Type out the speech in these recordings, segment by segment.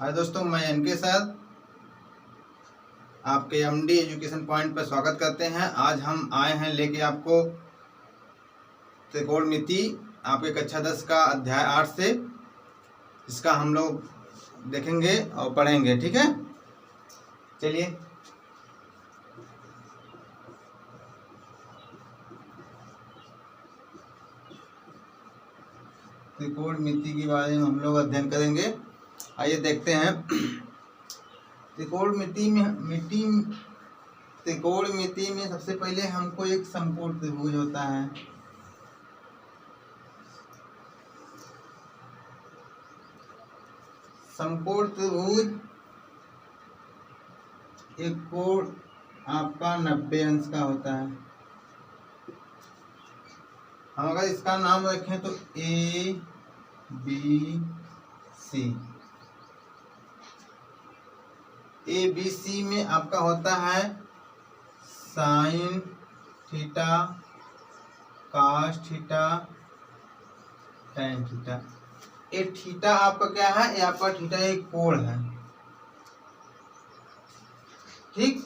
हाय दोस्तों, मैं इनके साथ आपके एमडी एजुकेशन पॉइंट पर स्वागत करते हैं। आज हम आए हैं लेके आपको त्रिकोणमिति आपके कक्षा 10 का अध्याय 8 से इसका हम लोग देखेंगे और पढ़ेंगे। ठीक है, चलिए। त्रिकोणमिति के बारे में हम लोग अध्ययन करेंगे। आइए देखते हैं। त्रिकोणमिति में सबसे पहले हमको एक समकोण त्रिभुज होता है। समकोण त्रिभुज एक कोण आपका 90 अंश का होता है। हम अगर इसका नाम रखें तो ए बी सी में आपका होता है sine theta, cos theta, tan theta. ये थीटा आपका क्या है? ये आपका थीटा एक कोण है। ठीक,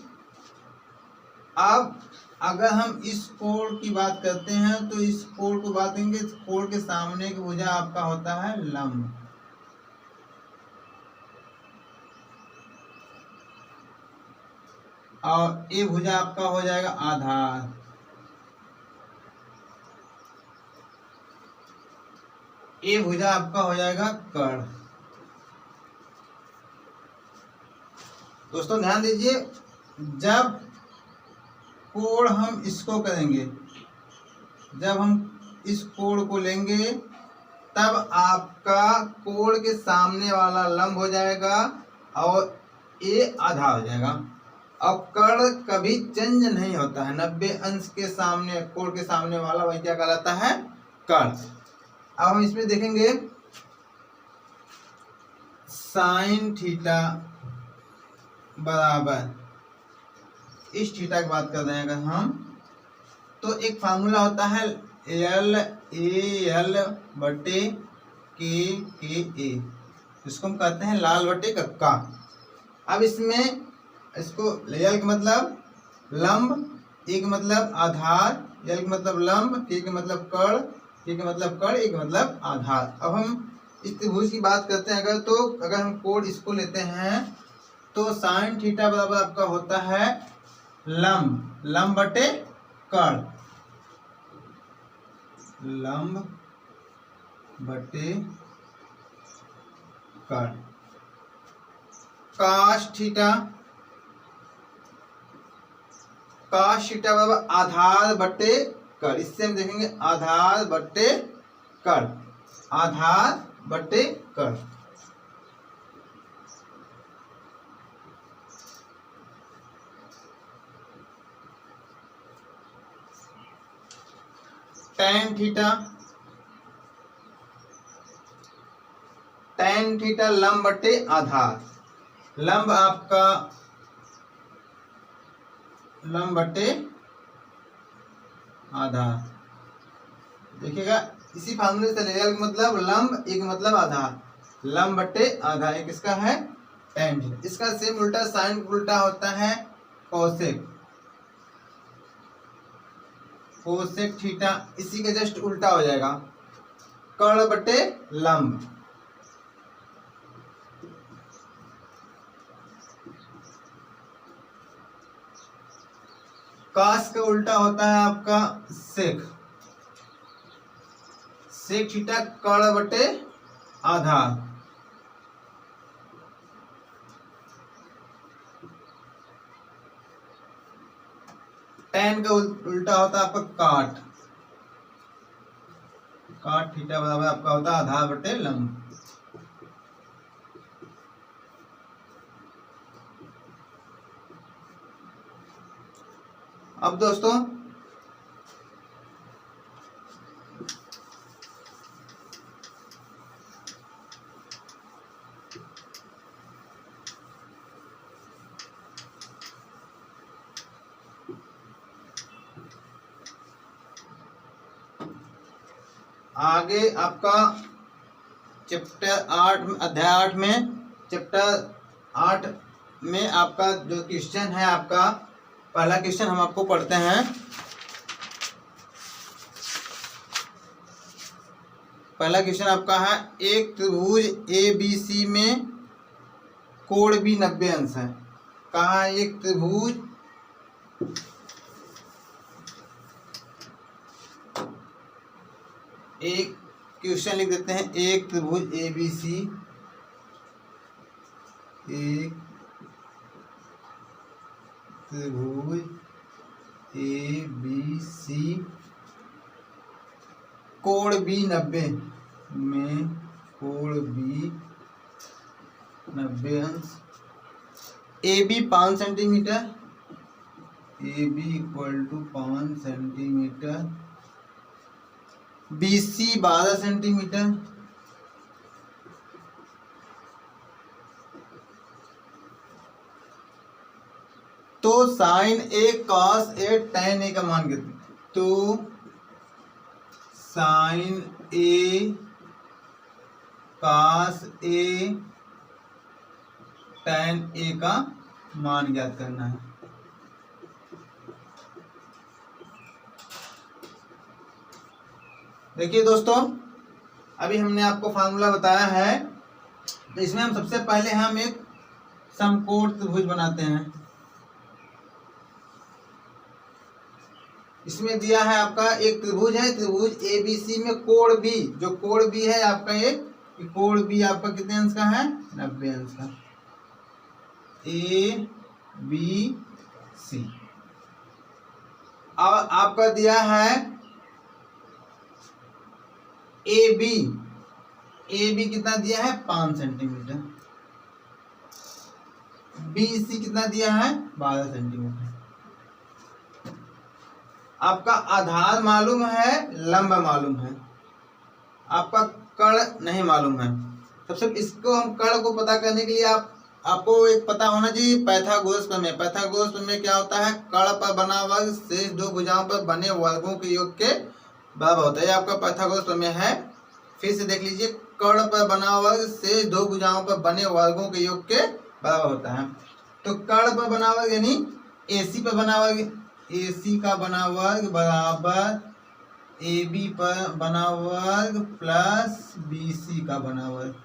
अब अगर हम इस कोण की बात करते हैं तो इस कोण को बात करेंगे। इस कोण के सामने की भुजा आपका होता है लंब, और ये भुजा आपका हो जाएगा आधार। ये भुजा आपका हो जाएगा कर्ण। दोस्तों ध्यान दीजिए, जब कोण हम इसको करेंगे, जब हम इस कोण को लेंगे तब आपका कोण के सामने वाला लंब हो जाएगा और ये आधा हो जाएगा। अब कर्ण कभी चेंज नहीं होता है। 90 अंश के सामने, कोण के सामने वाला वही क्या कहलाता है? कर्ण। अब हम इसमें देखेंगे साइन थीटा बराबर, इस थीटा की बात कर रहे हैं अगर हम, तो एक फार्मूला होता है एल ए एल बटे के ए, इसको हम कहते हैं लाल बटे कक्का। अब इसमें इसको एल का मतलब लंब, ए का मतलब आधार, एल का मतलब लंब, के का मतलब कर्ण, के का मतलब कर्ण, ए का मतलब आधार। अब हम इस त्रिभुज की बात करते हैं अगर, तो अगर हम कोण इसको लेते हैं तो साइन थीटा बराबर आपका होता है लंब, लंब बटे कर्ण, लंब बटे कर्ण। काश थीटा, काश थीटा बराबर आधार बटे कर्ण। इससे हम देखेंगे आधार बटे कर्ण, आधार बटे कर्ण। टैन थीटा, टैन थीटा लंब बटे आधार, लंब आपका लंब बटे आधार। देखिएगा इसी फार्मूले से एल का मतलब लंब, एक मतलब आधार, लंब बटे आधार। एक इसका है टैन थीटा। इसका सेम उल्टा साइन उल्टा होता है कोसेक, कोसेक थीटा इसी का जस्ट उल्टा हो जाएगा, कर्ण बटे लंब। कास का उल्टा होता है आपका सेक, सेक थीटा कर्ण बटे आधार। टैन का उल्टा होता है आपका काट, काट थीटा बराबर आपका होता है आधार बटे लंब। अब दोस्तों आगे आपका चैप्टर 8 अध्याय 8 में चैप्टर 8 में आपका जो क्वेश्चन है, आपका पहला क्वेश्चन हम आपको पढ़ते हैं। पहला क्वेश्चन आपका है, एक त्रिभुज ABC में कोण भी 90 अंश है। कहा है एक त्रिभुज एक क्वेश्चन लिख देते हैं, एक त्रिभुज ABC, एक त्रिभुज ABC कोण भी 90 में, कोण भी 90 अंश, AB 5 centimetre, AB = 5 centimetre, BC 12 centimetre, तो sine A cos A tan A का मान कितना? तो sine A cos A tan A का मान ज्ञात करना है। देखिए दोस्तों, अभी हमने आपको फार्मूला बताया है, तो इसमें हम सबसे पहले हम एक समकोण त्रिभुज बनाते हैं। इसमें दिया है आपका एक त्रिभुज है, त्रिभुज ABC में कोण भी, जो कोण भी है आपका एक, कोण भी आपका कितने अंश का है? 90 अंश का। ABC और आपका दिया है AB कितना दिया है? 5 सेंटीमीटर। BC कितना दिया है? 12 सेंटीमीटर। आपका आधार मालूम है, लंब मालूम है, आपका कर्ण नहीं मालूम है। सबसे इसको हम कर्ण को पता करने के लिए आपको एक पता होना चाहिए पाइथागोरस प्रमेय। पाइथागोरस प्रमेय क्या होता है? कर्ण पर बना वर्ग शेष दो भुजाओं पर बने वर्गों के योग के बराबर होता है। ये आपका पाइथागोरस प्रमेय है। फिर से देख लीजिए, कर्ण पर बना वर्ग शेष दो भुजाओं पर बने वर्गों के योग के बराबर होता है। तो कर्ण पर बना वर्ग यानी AC पर बना वर्ग, AC का बना वर्ग बराबर AB पर बना वर्ग प्लस BC का बना वर्ग।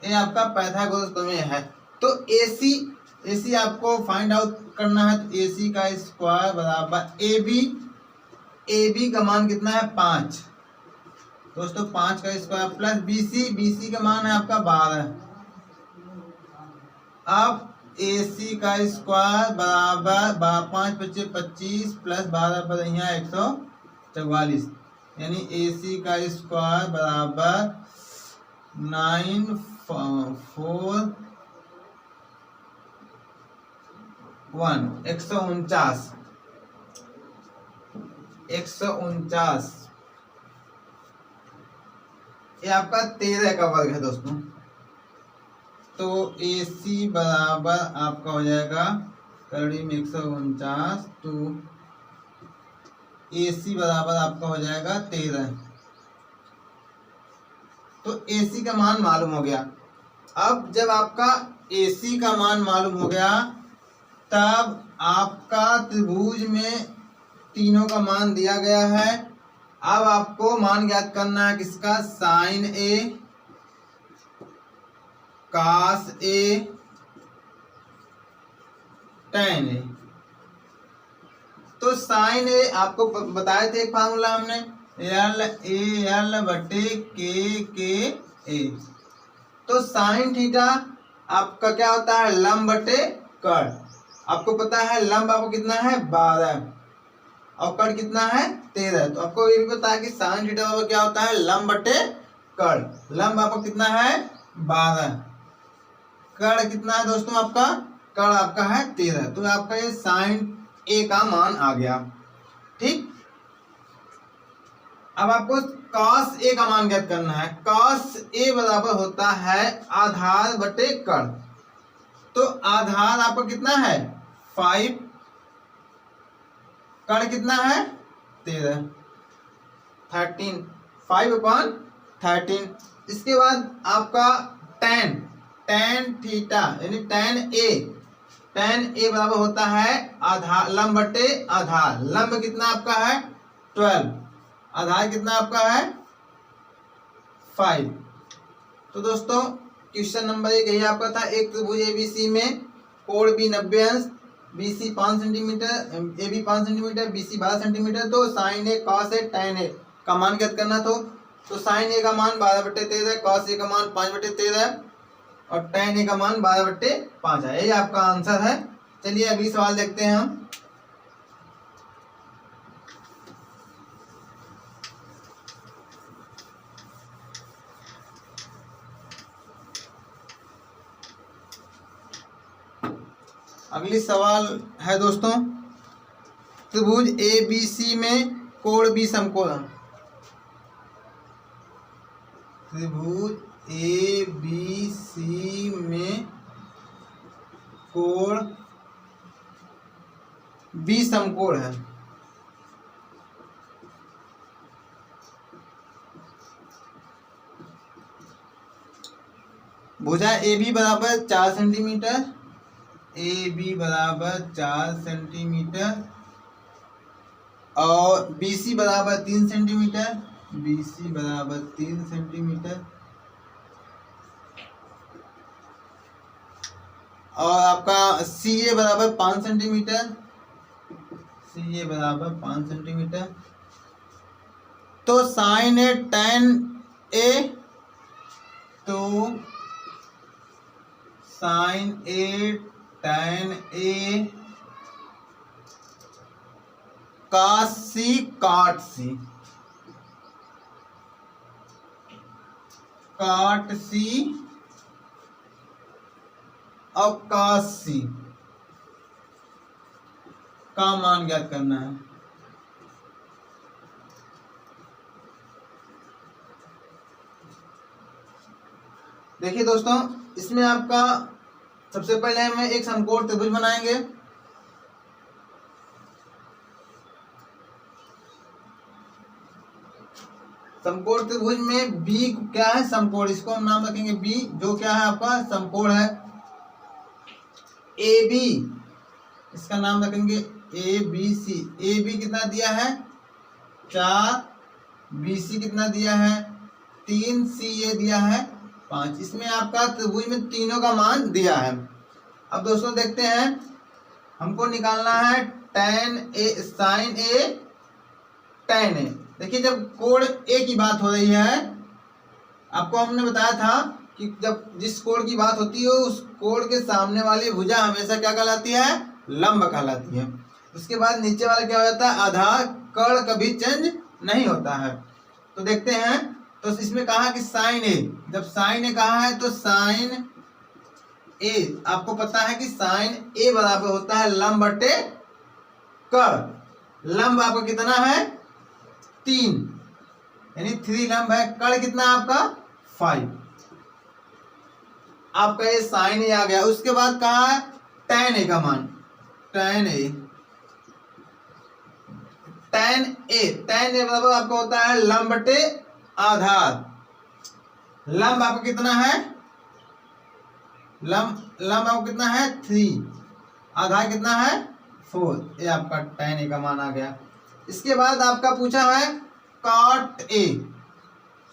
ये आपका पाइथागोरस प्रमेय है। तो AC आपको फाइंड आउट करना है, तो AC का स्क्वायर बराबर AB का मान कितना है? 5 दोस्तों, 5 का स्क्वायर प्लस BC का मान है आपका 12। अब AC का स्क्वायर बराबर 5 × 5 = 25 प्लस 12 पर यहाँ 144, यानी AC का स्क्वायर बराबर 941 149। ये आपका 13 का वर्ग है दोस्तों। तो AC बराबर आपका हो जाएगा कड़ी में 149, तो AC बराबर आपका हो जाएगा 13। तो AC का मान मालूम हो गया। अब जब आपका AC का मान मालूम हो गया, तब आपका त्रिभुज में तीनों का मान दिया गया है। अब आपको मान ज्ञात करना है किसका? Sine A cos A tan A। तो साइन A आपको बताए थे एक फार्मूला हमने, LAL/KKA। तो साइन थीटा आपका क्या होता है? लंब बटे कर्ण। आपको पता है लंब आपको कितना है? 12 और कर्ण कितना है? 13। तो आपको ये भी पता है कि साइन थीटा बराबर क्या होता है? लंब बटे कर्ण। लंब आपको कितना है? 12। कर्ण कितना है दोस्तों? आपका कर्ण आपका है 13। तो आपका ये साइन A का मान आ गया। ठीक, अब आपको cos A का मान ज्ञात करना है। cos A बराबर होता है आधार बटे कर्ण। तो आधार आपका कितना है? 5, कर्ण कितना है? 13, 13, 5/13। इसके बाद आपका tan tan थीटा यानी tan ए बराबर होता है आधार लंब बटे आधार। लंब कितना आपका है 12, आधार कितना आपका है 5। तो दोस्तों क्वेश्चन नंबर 1 यही आपका था। एक त्रिभुज एबीसी में कोण बी 90 अंश, BC 5 centimetre, A B 5 centimetre, BC 12 centimetre. तो sine A cos A tan A का मान ज्ञात करना। तो साइन ए का मान 12/13, कॉस ए का मान 5/13 और tan ए का मान 12/5 है। यही आपका आंसर है। चलिए अगली सवाल देखते हैं हम। अगली सवाल है दोस्तों, त्रिभुज ए बी सी में कोण बी समकोण। त्रिभुज ए बी सी में कोण बी समकोण है। भुजा ए बी बराबर 4 सेंटीमीटर, ए बी बराबर 4 सेंटीमीटर और बी सी बराबर 3 सेंटीमीटर, बी सी बराबर 3 सेंटीमीटर और आपका सी ए बराबर 5 सेंटीमीटर, सी ए बराबर 5 सेंटीमीटर। तो साइन ए tan ए, तो साइन ए tan ए cos सी cot सी, cot सी और cos सी का मान ज्ञात करना है। देखिए दोस्तों, इसमें आपका सबसे पहले हमें एक समकोण त्रिभुज बनाएंगे। समकोण त्रिभुज में बी क्या है समकोण, इसको हम नाम रखेंगे बी, जो क्या है आपका समकोण है। ए बी, इसका नाम रखेंगे A B C. A B कितना दिया है 4, बी सी कितना दिया है 3, सी ए दिया है 5। इसमें आपका त्रिभुज में तीनों का मान दिया है। अब दोस्तों देखते हैं, हमको निकालना है tan ए साइन ए tan ए। देखिए जब कोण ए की बात हो रही है, आपको हमने बताया था कि जब जिस कोण की बात होती है उस कोण के सामने वाली भुजा हमेशा क्या कहलाती है लंब कहलाती है। उसके बाद नीचे वाला क्या हो जाता है आधार, कर्ण कभी चेंज नहीं होता है। तो देखते हैं, तो इसमें कहा कि साइन ए, जब साइन ए कहा है तो साइन ए आपको पता है कि साइन ए बराबर होता है लंब बटे कर्ण। लंब आपका कितना है 3 यानी 3 लंब है, कर्ण कितना आपका 5। आपका ये साइन ए आ गया। उसके बाद कहा है tan ए का मान, tan ए बराबर आपका होता है लंब बटे आधार। लंब आपका कितना है लंब आपको कितना है 3, आधार कितना है 4। ये आपका tan ए का मान आ गया। इसके बाद आपका पूछा है cot ए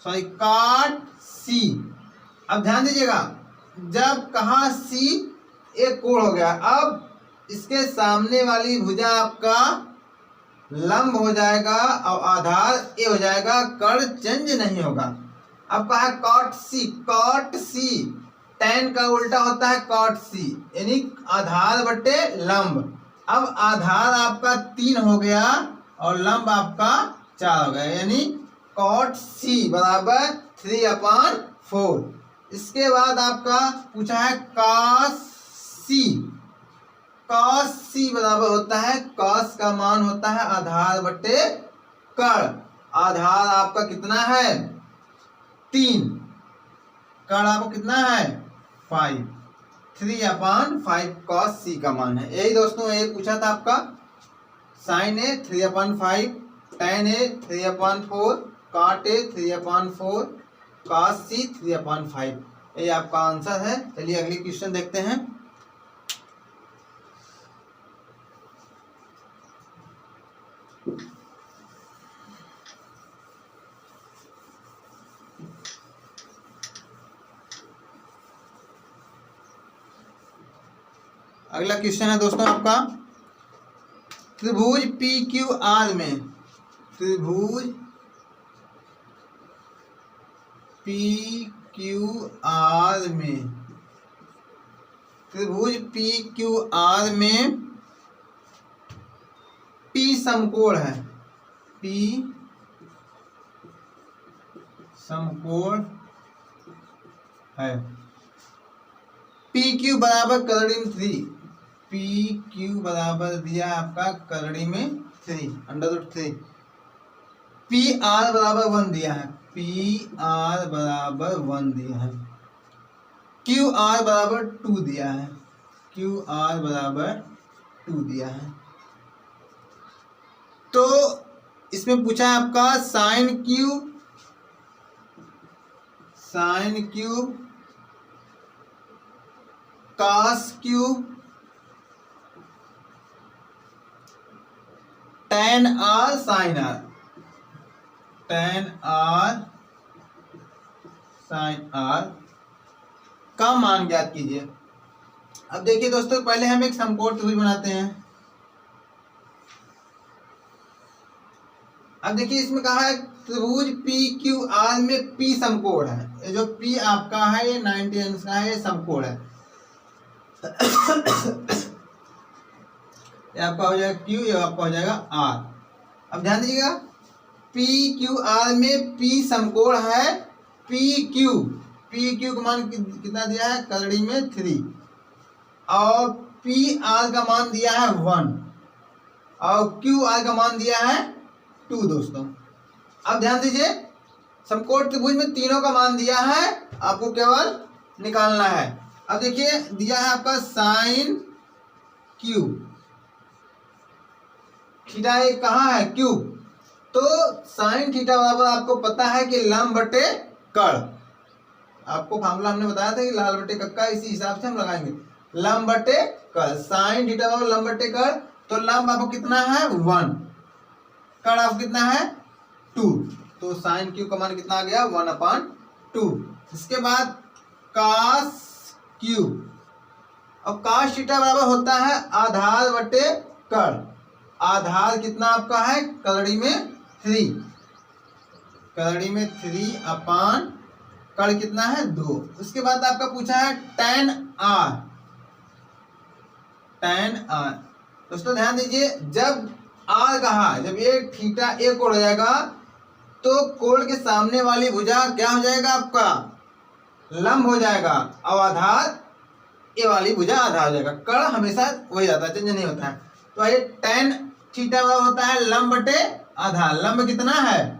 सॉरी cot सी। अब ध्यान दीजिएगा, जब कहा सी एक कोण हो गया, अब इसके सामने वाली भुजा आपका लंब हो जाएगा और आधार ए हो जाएगा, कर्ण चेंज नहीं होगा। अब कहा cot सी tan का उल्टा होता है cot सी यानी आधार बटे लंब। अब आधार आपका 3 हो गया और लंब आपका 4 हो गया, यानी cot सी बराबर 3/4। इसके बाद आपका पूछा है cos सी बराबर होता है, cos का मान होता है आधार बटे कर्ण। आधार आपका कितना है 3, कर्ण आपको कितना है 5, 3/5 cos सी का मान है। यही दोस्तों ये पूछा था आपका। साइन ए 3/5, tan ए 3/4, cot ए 3/4, cos सी 3/5। ये आपका आंसर है। चलिए अगली क्वेश्चन देखते हैं। अगला क्वेश्चन है दोस्तों आपका, त्रिभुज पी क्यू आर में, त्रिभुज पी क्यू आर में, त्रिभुज पी क्यू आर में पी समकोण है, पी समकोण है, पी क्यू बराबर करड़ी में 3, पी क्यू बराबर दिया आपका करड़ी में 3 √3, पी आर बराबर 1 दिया है, पी आर बराबर 1 दिया है, क्यू आर बराबर 2 दिया है, क्यू आर बराबर 2 दिया है। तो इसमें पूछा है आपका sine cube cos cube tan r sin r, tan r sin r का मान ज्ञात कीजिए। अब देखिए दोस्तों, पहले हम एक समकोण त्रिभुज बनाते हैं। अब देखिए इसमें कहा है त्रिभुज पी क्यू आर में पी समकोण है। ये जो पी आपका है ये 90 अंश का है, ये समकोण है। ये आपका हो जाएगा क्यू, ये आपका हो जाएगा आर। अब ध्यान दीजिएगा, पी क्यू आर में पी समकोण है, पी क्यू का मान कितना दिया है, करड़ी में 3, और पी आर का मान दिया है 1, और क्यू आर का मान दिया है 2 दोस्तों। अब ध्यान दीजिए, समकोण त्रिभुज में तीनों का मान दिया है, आपको केवल निकालना है। अब देखिए दिया है आपका साइन क्यूब, थीटा ये कहाँ है, क्यूब, तो साइन थीटा बराबर आपको पता है कि लंब बटे कर्ण। आपको फार्मूला हमने बताया था कि लाल बटे कक्का, इसी हिसाब से हम लगाएंगे, लंब बटे कर्ण, साइन थीटा बराबर लंब बटे कर्ण। तो लंब आपको कितना है 1, कर्ण आपको कितना है 2, तो साइन क्यू का मान कितना आ गया 1/2। इसके बाद कास क्यू, अब कास थीटा बराबर होता है आधार बटे कर्ण। आधार कितना आपका है, करड़ी में 3, करड़ी में 3/, कर्ण कितना है 2। उसके बाद आपका पूछा है tan r, tan r। दोस्तों ध्यान दीजिए, जब r कहा, जब ये थीटा एक कोण हो जाएगा तो कोण के सामने वाली भुजा क्या हो जाएगा, आपका लंब हो जाएगा, और आधार ये वाली भुजा आधार हो जाएगा। कर्ण हमेशा वही जाता है, चेंज नहीं होता है। तो ये tan थीटा होता है लंब बटे आधार। लंब कितना है,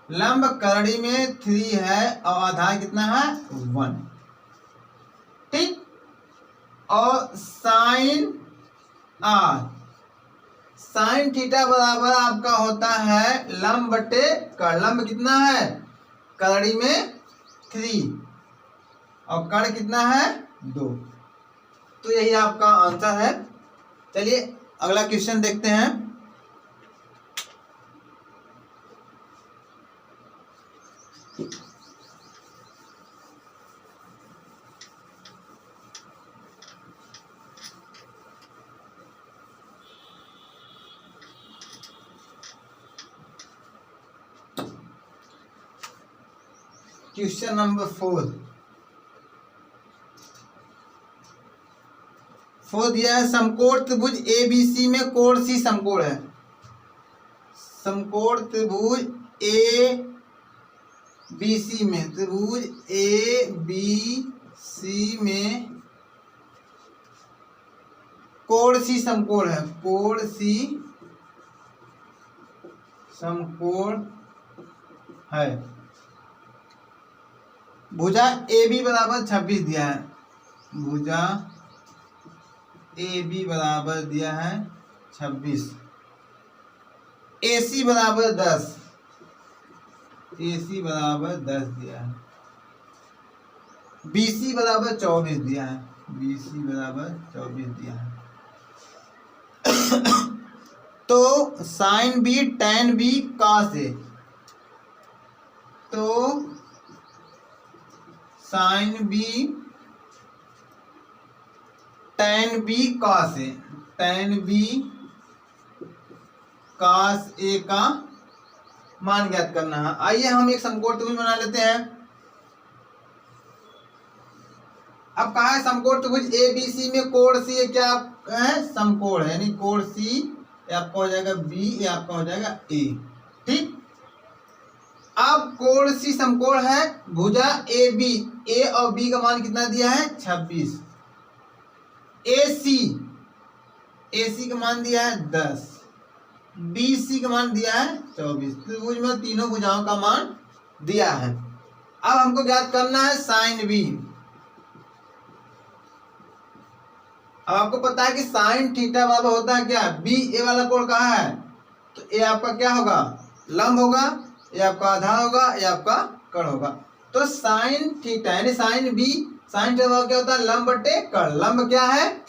लंब करड़ी में 3 है, और आधार कितना है 1, ठीक। और साइन r, साइन थीटा बराबर आपका होता है लंब बटे कर्ण। लंब कितना है, करड़ी में 3, और कर्ण कितना है 2। तो यही आपका आंसर है। चलिए अगला क्वेश्चन देखते हैं। क्वेश्चन नंबर 4 दिया है, समकोण त्रिभुज ABC में कोण C समकोण है। समकोण त्रिभुज ABC में, त्रिभुज ABC में कोण C समकोण है, कोण C समकोण है। भुजा AB बराबर 26 दिया है, भुजा AB बराबर दिया है 26, AC बराबर 10, AC बराबर 10 दिया है। BC बराबर 24 दिया है, BC बराबर 24 दिया है। तो sine B tan B cos A, तो sine B tan B cos A, tan B cos A का मान ज्ञात करना है। आइए हम एक समकोण त्रिभुज बना लेते हैं। अब कहा है समकोण त्रिभुज ABC में कोण C क्या है, समकोण है, यानी कोण C ये आपका हो जाएगा B, ये आपका हो जाएगा A। ठीक, अब कोण C समकोण है, भुजा AB, A और B का मान कितना दिया है 26, AC का मान दिया है 10, BC का मान दिया है 24। त्रिभुज में तीनों भुजाओं का मान दिया है। अब हमको ज्ञात करना है साइन B। अब आपको पता है कि साइन थीटा बराबर होता है क्या, बी ए वाला कोण कहाँ है, तो ए आपका क्या होगा, लंब होगा, ये आपका आधार होगा, ये आपका कर्ण होगा। तो साइन थीटा यानी साइन बी, साइन थीटा बराबर क्या होता है, लंब बटे कर्ण। लंब क्या है,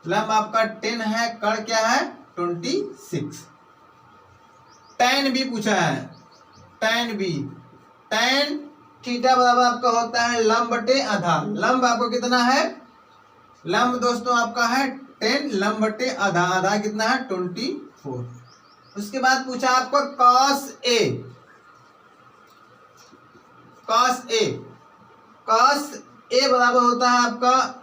लंब आपका 10 है, कर्ण क्या है 26। tan बी पूछा है, tan बी, tan थीटा बराबर आपका होता है लंब बटे आधार। लंब आपको कितना है, लंब दोस्तों आपका है 10, लंब बटे आधा, आधा कितना है 24। उसके बाद पूछा आपको cos A, cos A, cos A बराबर होता है आपका,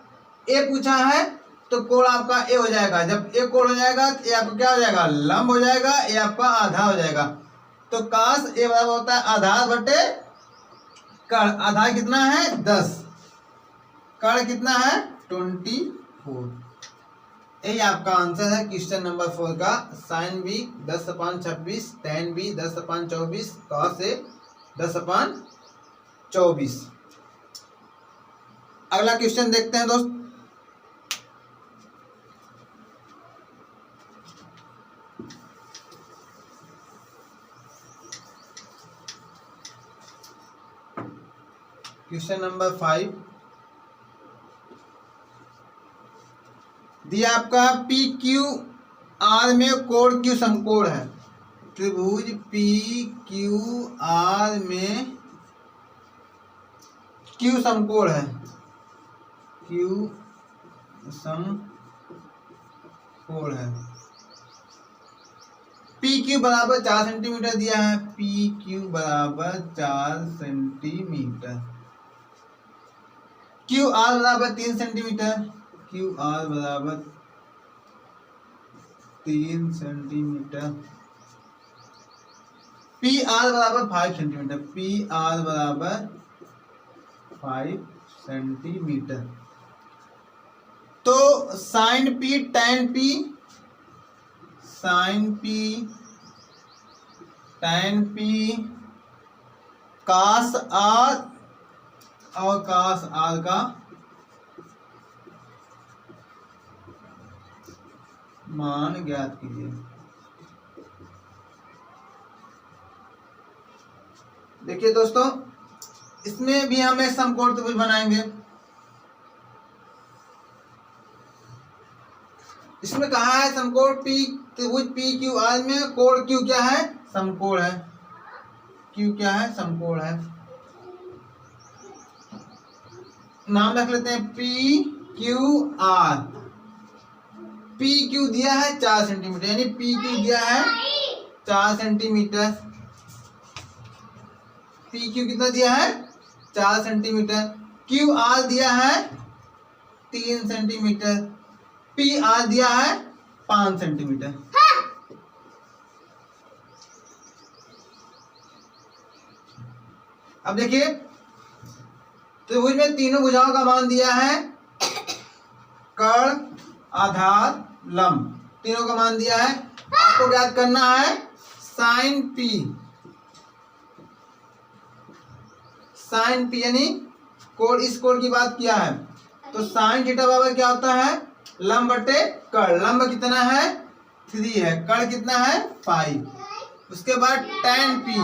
A पूछा है तो कोण आपका A हो जाएगा। जब A कोण हो जाएगा तो A आपका क्या हो जाएगा, लंब हो जाएगा, A आपका आधा हो जाएगा। तो cos A बराबर होता है आधार बटे कर्ण। आधार कितना है 10, कर्ण कितना है 24। यही आपका आंसर है क्वेश्चन नंबर 4 का। Sine B 10/26, tan B 10/24, cos A 10/24। अगला क्वेश्चन देखते हैं दोस्त। क्वेश्चन नंबर 5 दिया आपका पी क्यू आर में कोण Q समकोण है। त्रिभुज पी क्यू आर में Q समकोण है, Q समकोण है। पी क्यू बराबर 4 सेंटीमीटर दिया है, पी क्यू बराबर 4 सेंटीमीटर, क्यू आर बराबर 3 सेंटीमीटर, क्यू आर बराबर 3 सेंटीमीटर, पी आर बराबर 5 सेंटीमीटर, पी आर बराबर 5 सेंटीमीटर। तो sine P tan P, sine P tan P cos R और cos आर का मान ज्ञात कीजिए। देखिए दोस्तों, इसमें भी हम एक समकोण त्रिभुज बनाएंगे। इसमें कहा है समकोण पी त्रिभुज पी क्यू आर में कोण क्यू क्या है, समकोण है, क्यू क्या है, समकोण है। नाम रख लेते हैं P Q R. P Q दिया है 4 सेंटीमीटर, यानी पी क्यू दिया है 4 सेंटीमीटर। पी क्यू कितना दिया है 4 सेंटीमीटर। क्यू आर दिया है 3 सेंटीमीटर, पी आर दिया है 5 सेंटीमीटर। अब देखिए त्रिभुज में तीनों भुजाओं का मान दिया है, कर्ण, आधार, लंब, तीनों का मान दिया है। आपको ज्ञात करना है साइन पी, साइन पी यानी कोण, इस कोण की बात किया है तो साइन थीटा बराबर क्या होता है, लंब बटे कर्ण। लंब कितना है 3 है, कर्ण कितना है 5। उसके बाद tan पी,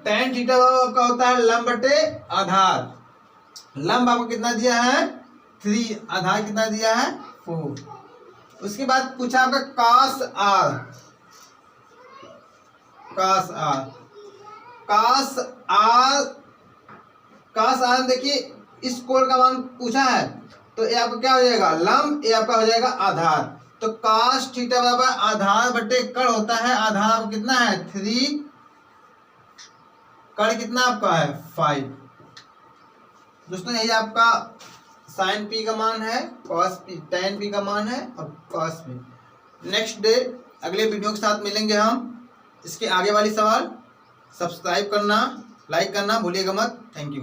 tan थीटा आपका होता है लंब बटे आधार। लंब आपको कितना दिया है 3, आधार कितना दिया है 4। उसके बाद पूछा आपका cos r, cos r, cos r, cos r देखिए इस कोण का मान पूछा है तो ये आपका क्या हो जाएगा लंब, ये आपका हो जाएगा आधार। तो cos थीटा बराबर आधार बटे कण होता है, आधार आपका कितना है 3, कण कितना आपका है 5। दोस्तों यही आपका sin p का मान है, cos p tan p का मान है और cos p। नेक्स्ट डे अगले वीडियो के साथ मिलेंगे हम। इसके आगे वाली सवाल सब्सक्राइब करना, लाइक करना भूलिएगा मत। Thank you.